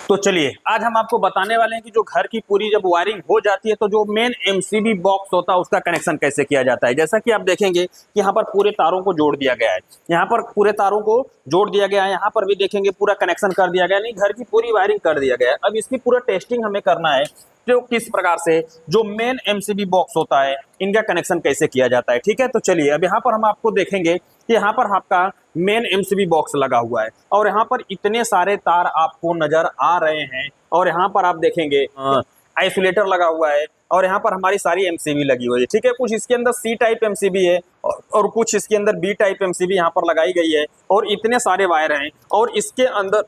तो चलिए आज हम आपको बताने वाले हैं कि जो घर की पूरी जब वायरिंग हो जाती है तो जो मेन एमसीबी बॉक्स होता है उसका कनेक्शन कैसे किया जाता है। जैसा कि आप देखेंगे कि यहाँ पर पूरे तारों को जोड़ दिया गया है, यहाँ पर पूरे तारों को जोड़ दिया गया है, यहाँ पर भी देखेंगे पूरा कनेक्शन कर दिया गया है, नहीं घर की पूरी वायरिंग कर दिया गया है। अब इसकी पूरा टेस्टिंग हमें करना है तो किस प्रकार से जो मेन एमसीबी बॉक्स होता है इनका कनेक्शन कैसे किया जाता है। ठीक है, तो चलिए अब यहाँ पर हम आपको देखेंगे कि यहाँ पर आपका मेन एमसीबी बॉक्स लगा हुआ है और यहाँ पर इतने सारे तार आपको नजर आ रहे हैं और यहाँ पर आप देखेंगे आइसोलेटर लगा हुआ है और यहाँ पर हमारी सारी एमसीबी लगी हुई है। ठीक है, कुछ इसके अंदर सी टाइप एमसीबी है और कुछ इसके अंदर बी टाइप एमसीबी यहाँ पर लगाई गई है और इतने सारे वायर हैं और इसके अंदर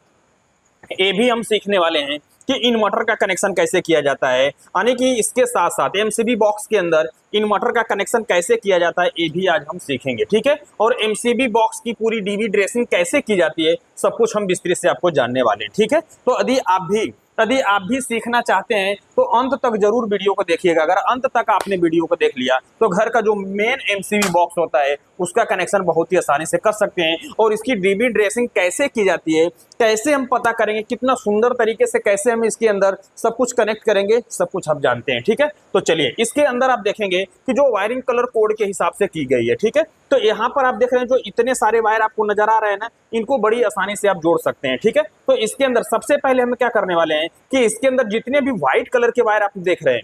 ये भी हम सीखने वाले हैं कि इन्वर्टर का कनेक्शन कैसे किया जाता है, यानी कि इसके साथ साथ एमसीबी बॉक्स के अंदर इन्वर्टर का कनेक्शन कैसे किया जाता है ये भी आज हम सीखेंगे। ठीक है, और एमसीबी बॉक्स की पूरी डीवी ड्रेसिंग कैसे की जाती है सब कुछ हम विस्तृत से आपको जानने वाले हैं। ठीक है, तो यदि आप भी सीखना चाहते हैं तो अंत तक जरूर वीडियो को देखिएगा। अगर अंत तक आपने वीडियो को देख लिया तो घर का जो मेन एमसीबी बॉक्स होता है उसका कनेक्शन बहुत ही आसानी से कर सकते हैं और इसकी डीबी ड्रेसिंग कैसे की जाती है, कैसे हम पता करेंगे, कितना सुंदर तरीके से कैसे हम इसके अंदर सब कुछ कनेक्ट करेंगे, सब कुछ हम जानते हैं। ठीक है, तो चलिए इसके अंदर आप देखेंगे कि जो वायरिंग कलर कोड के हिसाब से की गई है। ठीक है, तो यहाँ पर आप देख रहे हैं जो इतने सारे वायर आपको नजर आ रहे हैं ना, इनको बड़ी आसानी से आप जोड़ सकते हैं। ठीक है, तो इसके अंदर सबसे पहले हम क्या करने वाले हैं कि इसके अंदर जितने भी व्हाइट कलर के वायर आप देख रहे हैं,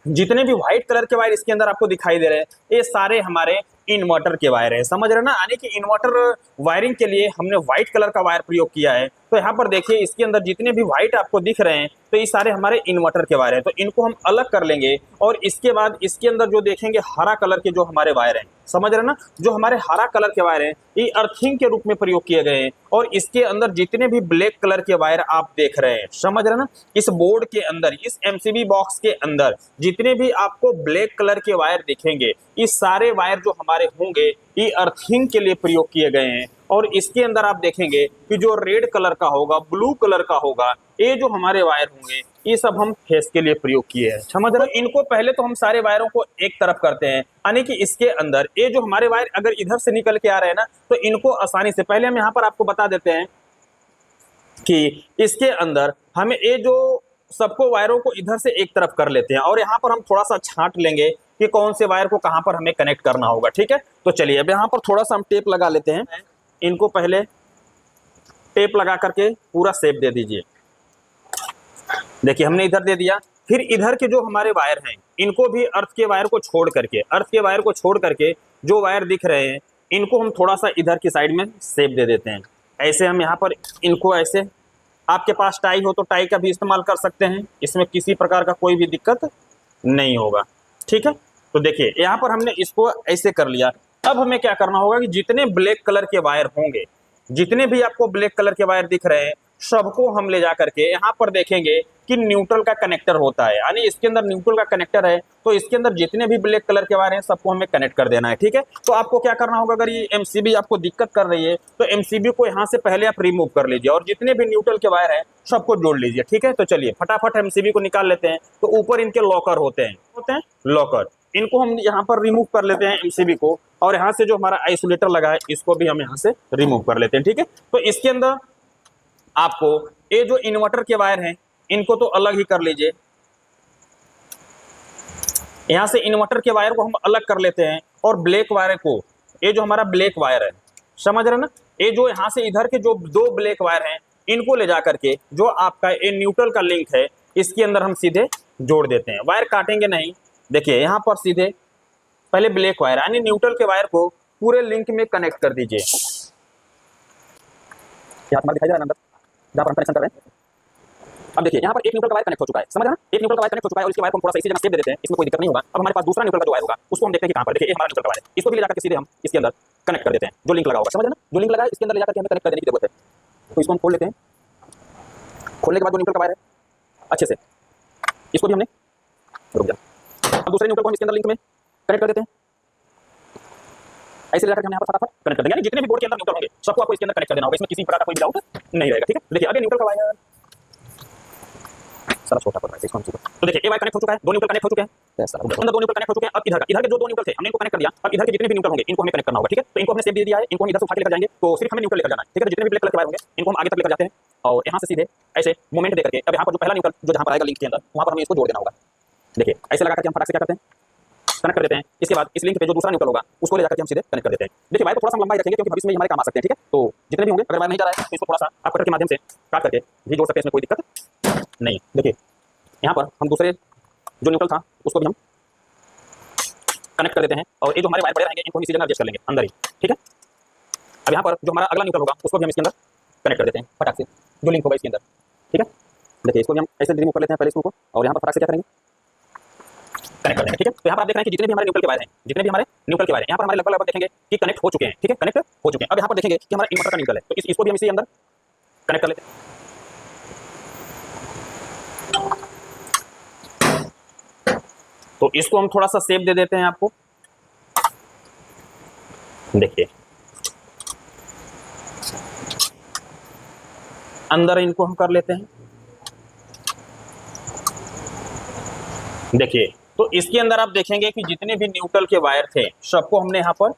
जितने भी व्हाइट कलर के वायर इसके अंदर आपको दिखाई दे रहे हैं ये सारे हमारे इन्वर्टर के वायर है। समझ रहे ना, यानी कि इन्वर्टर वायरिंग के लिए हमने व्हाइट कलर का वायर प्रयोग किया है। तो यहाँ पर देखिए इसके अंदर जितने भी व्हाइट आपको दिख रहे हैं तो ये सारे हमारे इन्वर्टर के वायर हैं, तो इनको हम अलग कर लेंगे और इसके बाद इसके अंदर जो देखेंगे हरा कलर के जो हमारे वायर हैं, समझ रहे ना, जो हमारे हरा कलर के वायर हैं ये अर्थिंग के रूप में प्रयोग किए गए हैं और इसके अंदर जितने भी ब्लैक कलर के वायर आप देख रहे हैं, समझ रहे ना, इस बोर्ड के अंदर इस एमसीबी बॉक्स के अंदर जितने भी आपको ब्लैक कलर के वायर दिखेंगे इस सारे वायर जो हमारे होंगे ये अर्थिंग के लिए प्रयोग किए गए हैं और इसके अंदर आप देखेंगे कि जो रेड कलर का होगा, ब्लू कलर का होगा, ये जो हमारे वायर होंगे ये सब हम फेस के लिए प्रयोग किए हैं। समझ रहे, इनको पहले तो हम सारे वायरों को एक तरफ करते हैं, यानी कि इसके अंदर ये जो हमारे वायर अगर इधर से निकल के आ रहे हैं ना तो इनको आसानी से पहले हम यहाँ पर आपको बता देते हैं कि इसके अंदर हमें ये जो सबको वायरों को इधर से एक तरफ कर लेते हैं और यहाँ पर हम थोड़ा सा छांट लेंगे कि कौन से वायर को कहाँ पर हमें कनेक्ट करना होगा। ठीक है, तो चलिए अब यहाँ पर थोड़ा सा हम टेप लगा लेते हैं, इनको पहले टेप लगा करके पूरा शेप दे दीजिए। देखिए हमने इधर दे दिया, फिर इधर के जो हमारे वायर हैं इनको भी अर्थ के वायर को छोड़ करके जो वायर दिख रहे हैं इनको हम थोड़ा सा इधर की साइड में शेप दे देते हैं। ऐसे हम यहाँ पर इनको ऐसे, आपके पास टाई हो तो टाई का भी इस्तेमाल कर सकते हैं, इसमें किसी प्रकार का कोई भी दिक्कत नहीं होगा। ठीक है, तो देखिए यहाँ पर हमने इसको ऐसे कर लिया। अब हमें क्या करना होगा कि जितने ब्लैक कलर के वायर होंगे, जितने भी आपको ब्लैक कलर के वायर दिख रहे हैं सबको हम ले जा करके यहाँ पर देखेंगे कि न्यूट्रल का कनेक्टर होता है, यानी इसके अंदर न्यूट्रल का कनेक्टर है तो इसके अंदर जितने भी ब्लैक कलर के वायर हैं सबको हमें कनेक्ट कर देना है। ठीक है, तो आपको क्या करना होगा, अगर ये एमसीबी आपको दिक्कत कर रही है तो एमसीबी को यहाँ से पहले आप रिमूव कर लीजिए और जितने भी न्यूट्रल के वायर हैं सबको जोड़ लीजिए। ठीक है, तो चलिए फटाफट एमसीबी को निकाल लेते हैं। तो ऊपर इनके लॉकर होते हैं लॉकर, इनको हम यहाँ पर रिमूव कर लेते हैं एमसीबी को और यहाँ से जो हमारा आइसोलेटर लगा है इसको भी हम यहाँ से रिमूव कर लेते हैं। ठीक है, तो इसके अंदर आपको ये जो इन्वर्टर के वायर हैं इनको तो अलग ही कर लीजिए, यहां से इन्वर्टर के वायर को हम अलग कर लेते हैं और ब्लैक वायर को, ये जो हमारा ब्लैक वायर है, समझ रहे ना, ये जो यहां से इधर के जो दो ब्लैक वायर हैं इनको ले जा करके जो आपका ये न्यूट्रल का लिंक है इसके अंदर हम सीधे जोड़ देते हैं। वायर काटेंगे नहीं, देखिए यहां पर सीधे पहले ब्लैक वायर यानी न्यूट्रल के वायर को पूरे लिंक में कनेक्ट कर दीजिए। दिखाई दे रहा है अंदर जहां पर हम कनेक्शन कर रहे हैं। अब देखिए यहाँ पर एक न्यूट्रल का वायर कनेक्ट हो चुका है, समझ रहे ना, एक न्यूट्रल का वायर कनेक्ट हो चुका है और इसके वायर को हम थोड़ा सा इसी जगह शेप दे देते हैं, इसमें कोई दिक्कत नहीं होगा। अब हमारे पास दूसरा न्यूट्रल का जो वायर होगा उसको हम देखते हैं कि कहां पर, देखिए ये हमारा न्यूट्रल का वायर है, इसको भी ले जाकर के सीधे हम इसके अंदर कनेक्ट कर देते हैं जो लिंक लगा होगा, समझ रहे ना, जो लिंक लगा है इसके अंदर ले जाकर के हमें कनेक्ट कर देने की जरूरत है। तो इसको हम खोल लेते हैं, खोलने के बाद जो न्यूट्रल का वायर है अच्छे से इसको भी हमने रुक जा, अब दूसरे न्यूट्रल को हम इसके अंदर लिंक में कनेक्ट कर देते हैं, ऐसे ले जाकर हम यहाँ पर फटाफट कनेक्ट कर देंगे, यानी जितने भी बोर्ड के अंदर न्यूट्रल होंगे सबको आपको इसके अंदर कनेक्ट कर देना होगा, इसमें किसी प्रकार का कोई भी डाउट नहीं रहेगा। ठीक है, देखिए आगे न्यूट्रल का वायर सारा छोटा पड़ रहा है इसको हम सीधे। तो देखिए ये वायर कनेक्ट हो चुका है, दो न्यूट्रल कनेक्ट हो चुके हैं, अंदर दो न्यूट्रल कनेक्ट हो चुके हैं। अब इधर के जो दो न्यूट्रल थे हमने इनको कनेक्ट कर दिया। अब इधर के जितने भी न्यूट्रल होंगे इनको हमें कनेक्ट करना होगा, ठीक है। तो इनको हमने सेम दे दिया है, इनको हम इधर से उठा के लेकर जाएंगे, तो सिर्फ हमें न्यूट्रल लेकर जाना है, ठीक है। जितने भी ब्लैक कलर के वायर होंगे इनको हम आगे तक लेकर जाते हैं और यहाँ से सीधे ऐसे मोमेंट दे करके अब यहाँ पर जो पहला न्यूट्रल जो जहाँ पर आएगा लिंक के अंदर वहाँ पर हमें इसको जोड़ देना होगा। देखिए ऐसे लगा करके हम फटाक से क्या करते हैं, कनेक्ट कर देते हैं। इसके बाद इस लिंक पे जो दूसरा न्यूट्रल होगा उसको ले जाकर हम सीधे कनेक्ट कर देते हैं। देखिए वायर को थोड़ा सा लंबा ही रखेंगे क्योंकि भविष्य में हमारे काम आ सकते हैं, ठीक है। तो जितने भी होंगे अगर वायर नहीं जा रहा है तो इसको थोड़ा सा आप कटर के माध्यम से काट करके भी जोड़ सकते हैं, इसमें कोई दिक्कत नहीं। देखिए यहाँ पर हम दूसरे जो न्यूट्रल था उसको भी हम कनेक्ट कर देते हैं और ये जो हमारे वायर पड़े रहेंगे इनको हम इसी जगह एडजस्ट कर लेंगे अंदर ही, ठीक है। अब यहाँ पर जो हमारा अगला न्यूट्रल होगा उसको भी हम इसके अंदर कनेक्ट कर देते हैं फटाक से, जो लिंक होगा इसके अंदर, ठीक है। देखिए इसको भी हम ऐसे रिमूव कर लेते हैं पहले इसको और यहाँ पर फटाक से क्या करेंगे, कनेक्ट कर देंगे, ठीक है। तो यहाँ पर आप देख रहे हैं कि जितने भी हमारे न्यूट्रल के वायर हैं, जितने भी हमारे न्यूट्रल के वायर हैं यहाँ पर हमारे लगभग देखेंगे कि कनेक्ट हो चुके हैं, ठीक है, कनेक्ट हो चुके हैं। अब यहाँ पर देखेंगे कि हमारा इन्वर्टर का न्यूट्रल है तो इसको भी हम इसी अंदर कनेक्ट कर लेते हैं। तो इसको हम थोड़ा सा शेप दे देते हैं आपको, देखिए अंदर इनको हम कर लेते हैं। देखिए तो इसके अंदर आप देखेंगे कि जितने भी न्यूट्रल के वायर थे सबको हमने यहाँ पर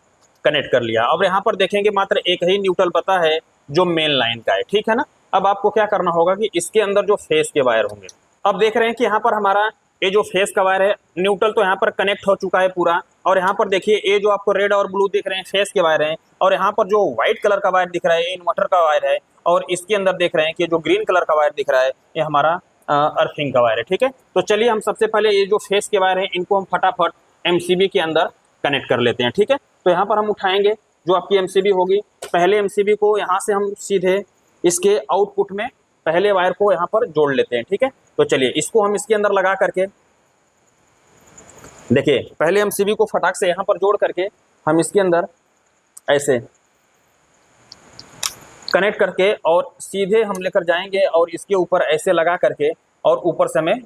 कनेक्ट कर लिया। अब यहाँ पर देखेंगे मात्र एक ही न्यूट्रल पता है जो मेन लाइन का है, ठीक है ना। अब आपको क्या करना होगा कि इसके अंदर जो फेस के वायर होंगे, अब देख रहे हैं कि यहाँ पर हमारा ये जो फेस का वायर है न्यूट्रल तो यहाँ पर कनेक्ट हो चुका है पूरा, और यहाँ पर देखिए ये जो आपको रेड और ब्लू दिख रहे हैं फेस के वायर हैं, और यहाँ पर जो व्हाइट कलर का वायर दिख रहा है ये इन्वर्टर का वायर है, और इसके अंदर देख रहे हैं कि जो ग्रीन कलर का वायर दिख रहा है ये हमारा अर्थिंग का वायर है, ठीक है। तो चलिए हम सबसे पहले ये जो फेस के वायर है इनको हम फटाफट एमसीबी के अंदर कनेक्ट कर लेते हैं, ठीक है। तो यहाँ पर हम उठाएंगे जो आपकी एमसीबी होगी, पहले एमसीबी को यहाँ से हम सीधे इसके आउटपुट में पहले वायर को यहाँ पर जोड़ लेते हैं, ठीक है। तो चलिए इसको हम इसके अंदर लगा करके देखिए पहले एमसीबी को फटाक से यहाँ पर जोड़ करके हम इसके अंदर ऐसे कनेक्ट करके और सीधे हम लेकर जाएंगे और इसके ऊपर ऐसे लगा करके और ऊपर से हमें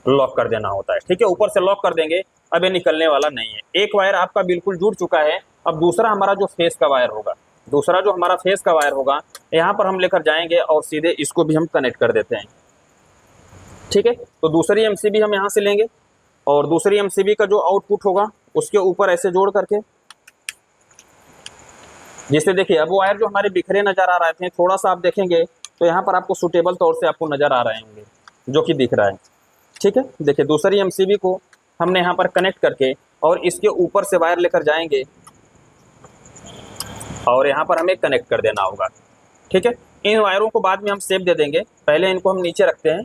लॉक कर देना होता है, ठीक है। ऊपर से लॉक कर देंगे, अब ये निकलने वाला नहीं है। एक वायर आपका बिल्कुल जुड़ चुका है। अब दूसरा हमारा जो फेस का वायर होगा, दूसरा जो हमारा फेस का वायर होगा यहाँ पर हम लेकर जाएंगे और सीधे इसको भी हम कनेक्ट कर देते हैं, ठीक है। तो दूसरी एमसीबी हम यहाँ से लेंगे और दूसरी एमसीबी का जो आउटपुट होगा उसके ऊपर ऐसे जोड़ करके, जिससे देखिए अब वायर जो हमारे बिखरे नजर आ रहे थे थोड़ा सा आप देखेंगे तो यहाँ पर आपको सूटेबल तौर से आपको नजर आ रहे होंगे जो कि दिख रहा है, ठीक है। देखिए दूसरी एमसीबी को हमने यहाँ पर कनेक्ट करके और इसके ऊपर से वायर लेकर जाएंगे और यहाँ पर हमें कनेक्ट कर देना होगा, ठीक है। इन वायरों को बाद में हम शेप दे देंगे, पहले इनको हम नीचे रखते हैं।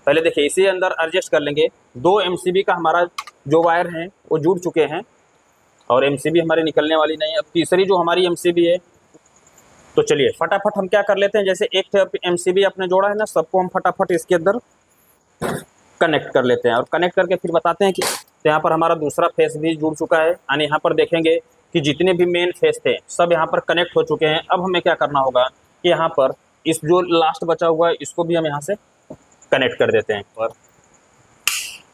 पहले देखिए इसी अंदर एडजस्ट कर लेंगे। दो एमसीबी का हमारा जो वायर हैं वो जुड़ चुके हैं और एमसीबी हमारी निकलने वाली नहीं है। अब तीसरी जो हमारी एमसीबी है, तो चलिए फटाफट हम क्या कर लेते हैं, जैसे एक एमसीबी अपने जोड़ा है ना, सबको हम फटाफट इसके अंदर कनेक्ट कर लेते हैं और कनेक्ट करके फिर बताते हैं कि तो यहाँ पर हमारा दूसरा फेस भी जुड़ चुका है। यानी यहाँ पर देखेंगे कि जितने भी मेन फेस थे सब यहाँ पर कनेक्ट हो चुके हैं। अब हमें क्या करना होगा कि यहाँ पर इस जो लास्ट बचा हुआ है इसको भी हम यहाँ से कनेक्ट कर देते हैं और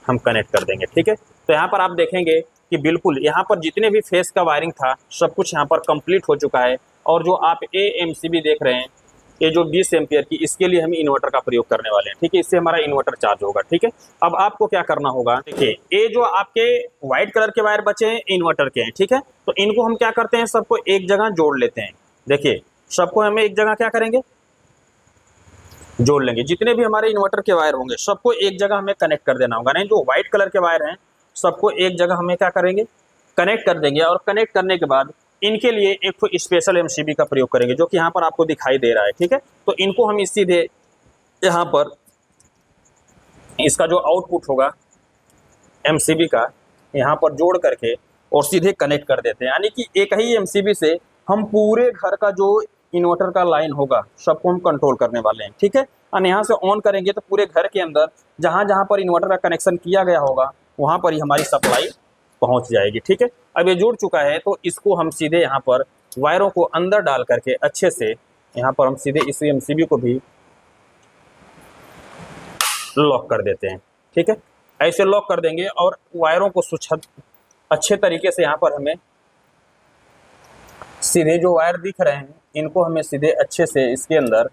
हम कनेक्ट कर देंगे, ठीक है। तो यहाँ पर आप देखेंगे कि बिल्कुल यहाँ पर जितने भी फेस का वायरिंग था सब कुछ यहाँ पर कंप्लीट हो चुका है। और जो आप ए एमसीबी देख रहे हैं ये जो 20 एम्पियर की, इसके लिए हम इन्वर्टर का प्रयोग करने वाले हैं, ठीक है। इससे हमारा इन्वर्टर चार्ज होगा, ठीक है। अब आपको क्या करना होगा, देखिए ये जो आपके व्हाइट कलर के वायर बचे हैं इन्वर्टर के हैं, ठीक है। तो इनको हम क्या करते हैं, सबको एक जगह जोड़ लेते हैं। देखिए सबको हमें एक जगह क्या करेंगे, जोड़ लेंगे। जितने भी हमारे इन्वर्टर के वायर होंगे सबको एक जगह हमें कनेक्ट कर देना होगा। नहीं जो व्हाइट कलर के वायर हैं सबको एक जगह हमें क्या करेंगे, कनेक्ट कर देंगे। और कनेक्ट करने के बाद इनके लिए एक तो स्पेशल एमसीबी का प्रयोग करेंगे जो कि यहाँ पर आपको दिखाई दे रहा है, ठीक है। तो इनको हम सीधे यहाँ पर इसका जो आउटपुट होगा एमसीबी का यहाँ पर जोड़ करके और सीधे कनेक्ट कर देते हैं। यानी कि एक ही एमसीबी से हम पूरे घर का जो इन्वर्टर का लाइन होगा सबको हम कंट्रोल करने वाले हैं, ठीक है। और यहाँ से ऑन करेंगे तो पूरे घर के अंदर जहाँ जहाँ पर इन्वर्टर का कनेक्शन किया गया होगा वहाँ पर ही हमारी सप्लाई पहुँच जाएगी, ठीक है। अब ये जुड़ चुका है तो इसको हम सीधे यहाँ पर वायरों को अंदर डाल करके अच्छे से यहाँ पर हम सीधे इस एमसीबी को भी लॉक कर देते हैं, ठीक है। ऐसे लॉक कर देंगे और वायरों को अच्छे तरीके से यहाँ पर हमें सीधे जो वायर दिख रहे हैं इनको हमें सीधे अच्छे से इसके अंदर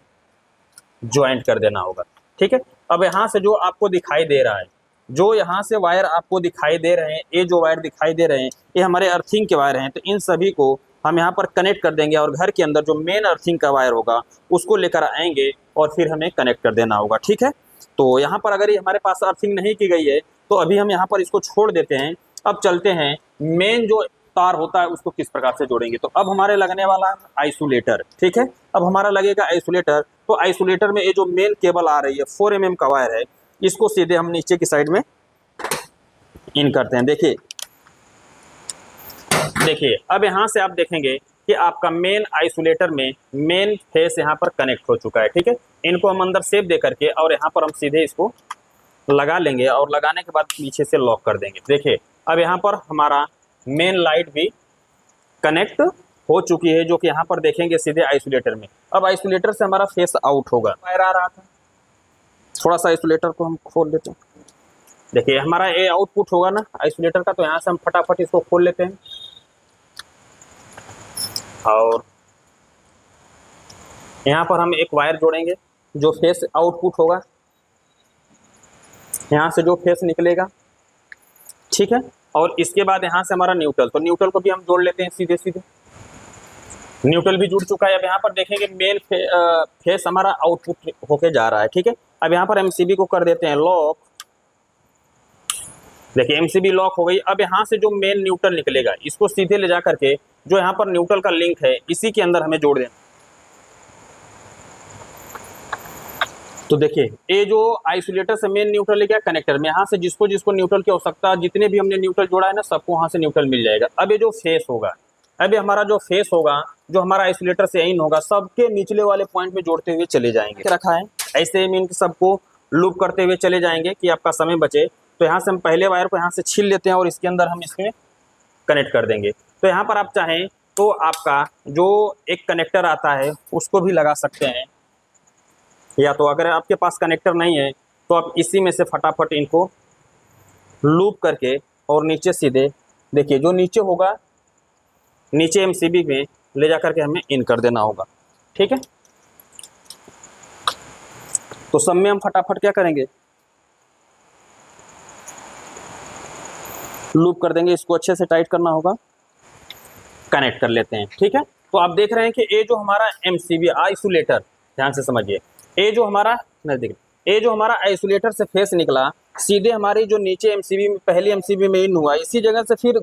ज्वाइंट कर देना होगा। ठीक है। अब यहाँ से जो आपको दिखाई दे रहा है, जो यहाँ से वायर आपको दिखाई दे रहे हैं, ये जो वायर दिखाई दे रहे हैं ये हमारे अर्थिंग के वायर हैं। तो इन सभी को हम यहाँ पर कनेक्ट कर देंगे और घर के अंदर जो मेन अर्थिंग का वायर होगा उसको लेकर आएंगे और फिर हमें कनेक्ट कर देना होगा, ठीक है। तो यहाँ पर अगर ये हमारे पास अर्थिंग नहीं की गई है तो अभी हम यहाँ पर इसको छोड़ देते हैं। अब चलते हैं मेन जो तार होता है उसको किस प्रकार से जोड़ेंगे। तो अब हमारे लगने वाला है आइसोलेटर, ठीक है। अब हमारा लगेगा आइसोलेटर। तो आइसोलेटर में ये जो मेन केबल आ रही है 4 mm का वायर है, इसको सीधे हम नीचे की साइड में इन करते हैं। देखिए अब यहाँ से आप देखेंगे कि आपका मेन आइसोलेटर में मेन फेस यहाँ पर कनेक्ट हो चुका है, ठीक है। इनको हम अंदर सेप दे करके और यहाँ पर हम सीधे इसको लगा लेंगे और लगाने के बाद पीछे से लॉक कर देंगे। देखिए अब यहाँ पर हमारा मेन लाइट भी कनेक्ट हो चुकी है, जो कि यहाँ पर देखेंगे सीधे आइसोलेटर में। अब आइसोलेटर से हमारा फेस आउट होगा, वायर आ रहा था। थोड़ा सा आइसोलेटर को हम खोल लेते हैं। देखिए हमारा ये आउटपुट होगा ना आइसोलेटर का, तो यहाँ से हम फटाफट इसको खोल लेते हैं और यहाँ पर हम एक वायर जोड़ेंगे जो फेस आउटपुट होगा, यहाँ से जो फेस निकलेगा, ठीक है। और इसके बाद यहाँ से हमारा न्यूट्रल, तो न्यूट्रल को भी हम जोड़ लेते हैं सीधे सीधे। न्यूट्रल भी जुड़ चुका है। अब यहाँ पर देखेंगे मेन फेस हमारा आउटपुट होके जा रहा है, ठीक है। अब यहाँ पर एमसीबी को कर देते हैं लॉक। देखिए एमसीबी लॉक हो गई। अब यहाँ से जो मेन न्यूट्रल निकलेगा इसको सीधे ले जा करके जो यहाँ पर न्यूट्रल का लिंक है इसी के अंदर हमें जोड़ देना। तो देखिए ये जो आइसोलेटर से मेन न्यूट्रल ले गया कनेक्टर में, यहाँ से जिसको जिसको न्यूट्रल की आवश्यकता, जितने भी हमने न्यूट्रल जोड़ा है ना सबको वहाँ से न्यूट्रल मिल जाएगा। अब ये जो फेस होगा, अब ये हमारा जो फेस होगा जो हमारा आइसोलेटर से इन होगा, सबके निचले वाले पॉइंट में जोड़ते हुए चले जाएंगे। रखा है ऐसे मीन सबको लूप करते हुए चले जाएंगे कि आपका समय बचे। तो यहाँ से हम पहले वायर को यहाँ से छील लेते हैं और इसके अंदर हम इसमें कनेक्ट कर देंगे। तो यहाँ पर आप चाहें तो आपका जो एक कनेक्टर आता है उसको भी लगा सकते हैं, या तो अगर आपके पास कनेक्टर नहीं है तो आप इसी में से फटाफट इनको लूप करके और नीचे सीधे देखिए जो नीचे होगा नीचे एमसीबी में ले जा करके हमें इन कर देना होगा, ठीक है। तो सब में हम फटाफट क्या करेंगे, लूप कर देंगे, इसको अच्छे से टाइट करना होगा, कनेक्ट कर लेते हैं, ठीक है। तो आप देख रहे हैं कि ये जो हमारा एमसीबी आइसोलेटर, ध्यान से समझिए, ये जो हमारा नजदीक, ये जो हमारा आइसोलेटर से फेस निकला सीधे हमारी जो नीचे एमसीबी में पहली एमसीबी में इन हुआ, इसी जगह से फिर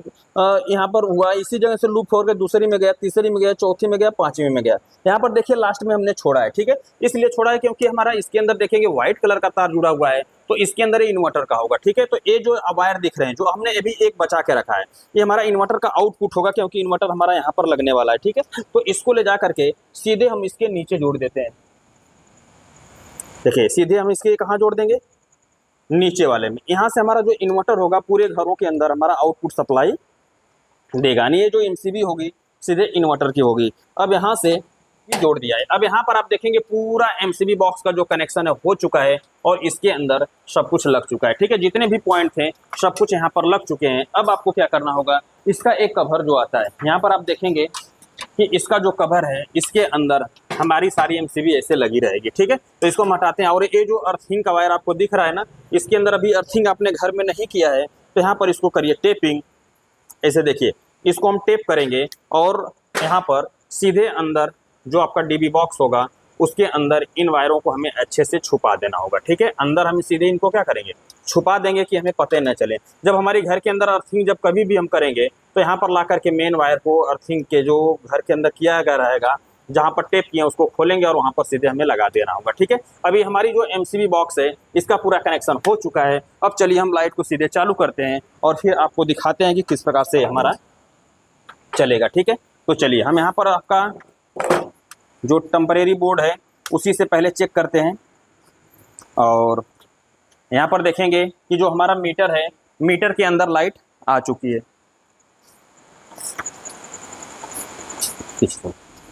यहाँ पर हुआ, इसी जगह से लूप होकर दूसरी में गया, तीसरी में गया, चौथी में गया, पांचवी में गया। यहाँ पर देखिए लास्ट में हमने छोड़ा है, ठीक है। इसलिए छोड़ा है क्योंकि हमारा इसके अंदर देखेंगे व्हाइट कलर का तार जुड़ा हुआ है, तो इसके अंदर इन्वर्टर का होगा, ठीक है। तो ये जो वायर दिख रहे हैं जो हमने अभी एक बचा के रखा है, ये हमारा इन्वर्टर का आउटपुट होगा क्योंकि इन्वर्टर हमारा यहाँ पर लगने वाला है, ठीक है। तो इसको ले जा करके सीधे हम इसके नीचे जोड़ देते हैं। देखिए सीधे हम इसके कहाँ जोड़ देंगे, नीचे वाले में। यहाँ से हमारा जो इन्वर्टर होगा पूरे घरों के अंदर हमारा आउटपुट सप्लाई देगा, यानी ये जो एमसीबी होगी सीधे इन्वर्टर की होगी। अब यहाँ से जोड़ दिया है। अब यहाँ पर आप देखेंगे पूरा एमसीबी बॉक्स का जो कनेक्शन है हो चुका है और इसके अंदर सब कुछ लग चुका है, ठीक है। जितने भी पॉइंट थे सब कुछ यहाँ पर लग चुके हैं। अब आपको क्या करना होगा, इसका एक कवर जो आता है यहाँ पर आप देखेंगे कि इसका जो कवर है इसके अंदर हमारी सारी एमसीबी ऐसे लगी रहेगी, ठीक है। तो इसको हम हटाते हैं और ये जो अर्थिंग का वायर आपको दिख रहा है ना, इसके अंदर अभी अर्थिंग आपने घर में नहीं किया है तो यहाँ पर इसको करिए टेपिंग। ऐसे देखिए इसको हम टेप करेंगे और यहाँ पर सीधे अंदर जो आपका डीबी बॉक्स होगा उसके अंदर इन वायरों को हमें अच्छे से छुपा देना होगा, ठीक है। अंदर हम सीधे इनको क्या करेंगे, छुपा देंगे कि हमें पता न चले। जब हमारे घर के अंदर अर्थिंग जब कभी भी हम करेंगे तो यहाँ पर ला करके मेन वायर को अर्थिंग के जो घर के अंदर किया गया रहेगा जहाँ पर टेप किए उसको खोलेंगे और वहाँ पर सीधे हमें लगा देना होगा, ठीक है। अभी हमारी जो एमसीबी बॉक्स है इसका पूरा कनेक्शन हो चुका है। अब चलिए हम लाइट को सीधे चालू करते हैं और फिर आपको दिखाते हैं कि किस प्रकार से हमारा चलेगा, ठीक है। तो चलिए हम यहाँ पर आपका जो टेम्परेरी बोर्ड है उसी से पहले चेक करते हैं और यहाँ पर देखेंगे कि जो हमारा मीटर है मीटर के अंदर लाइट आ चुकी है।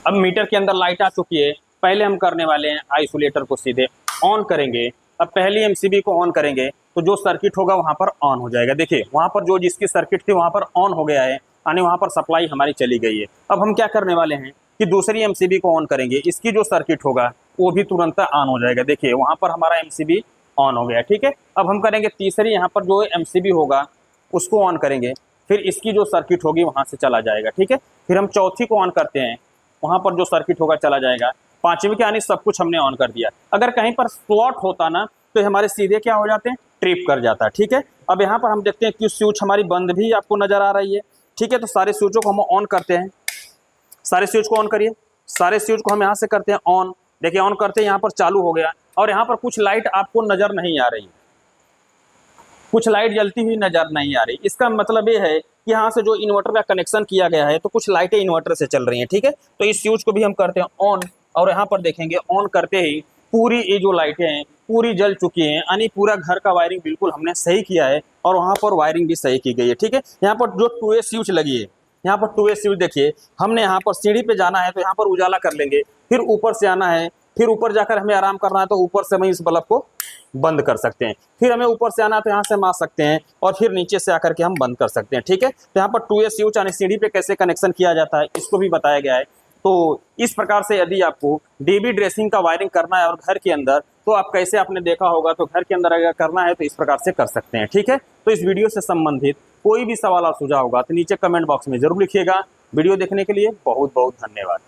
अब मीटर के अंदर लाइट आ चुकी है। पहले हम करने वाले हैं आइसोलेटर को सीधे ऑन करेंगे। अब पहली एमसीबी को ऑन करेंगे तो जो सर्किट होगा वहाँ पर ऑन हो जाएगा। देखिए वहाँ पर जो जिसकी सर्किट थी वहाँ पर ऑन हो गया है, यानी वहाँ पर सप्लाई हमारी चली गई है। अब हम क्या करने वाले हैं कि दूसरी एमसीबी को ऑन करेंगे, इसकी जो सर्किट होगा वो भी तुरंत ऑन हो जाएगा। देखिए वहाँ पर हमारा एमसीबी ऑन हो गया, ठीक है। अब हम करेंगे तीसरी, यहाँ पर जो एमसीबी होगा उसको ऑन करेंगे, फिर इसकी जो सर्किट होगी वहाँ से चला जाएगा, ठीक है। फिर हम चौथी को ऑन करते हैं, वहाँ पर जो सर्किट होगा चला जाएगा। पांचवी के यानी सब कुछ हमने ऑन कर दिया। अगर कहीं पर शॉर्ट होता ना तो हमारे सीधे क्या हो जाते हैं, ट्रिप कर जाता है, ठीक है। अब यहाँ पर हम देखते हैं कि स्विच हमारी बंद भी आपको नजर आ रही है, ठीक है। तो सारे स्विचों को हम ऑन करते हैं, सारे स्विच को ऑन करिए, सारे स्विच को हम यहाँ से करते हैं ऑन। देखिए ऑन करते हैं यहाँ पर चालू हो गया, और यहाँ पर कुछ लाइट आपको नजर नहीं आ रही, कुछ लाइट जलती हुई नजर नहीं आ रही। इसका मतलब ये है कि यहाँ से जो इन्वर्टर का कनेक्शन किया गया है तो कुछ लाइटें इन्वर्टर से चल रही हैं, ठीक है। तो इस स्विच को भी हम करते हैं ऑन, और यहाँ पर देखेंगे ऑन करते ही पूरी ये जो लाइटें हैं पूरी जल चुकी हैं, यानी पूरा घर का वायरिंग बिल्कुल हमने सही किया है, और वहाँ पर वायरिंग भी सही की गई है, ठीक है। यहाँ पर जो 2A स्विच लगी है, यहाँ पर 2A स्विच देखिए, हमने यहाँ पर सीढ़ी पे जाना है तो यहाँ पर उजाला कर लेंगे, फिर ऊपर से आना है, फिर ऊपर जाकर हमें आराम करना है तो ऊपर से हम इस बल्ब को बंद कर सकते हैं, फिर हमें ऊपर से आना है तो यहाँ से मार सकते हैं, और फिर नीचे से आकर के हम बंद कर सकते हैं, ठीक है। तो यहाँ पर 2A स्विच यानी सीढ़ी पे कैसे कनेक्शन किया जाता है इसको भी बताया गया है। तो इस प्रकार से यदि आपको डीबी ड्रेसिंग का वायरिंग करना है और घर के अंदर, तो आप कैसे आपने देखा होगा, तो घर के अंदर अगर करना है तो इस प्रकार से कर सकते हैं, ठीक है। तो इस वीडियो से संबंधित कोई भी सवाल और सुझाव होगा तो नीचे कमेंट बॉक्स में जरूर लिखिएगा। वीडियो देखने के लिए बहुत बहुत धन्यवाद।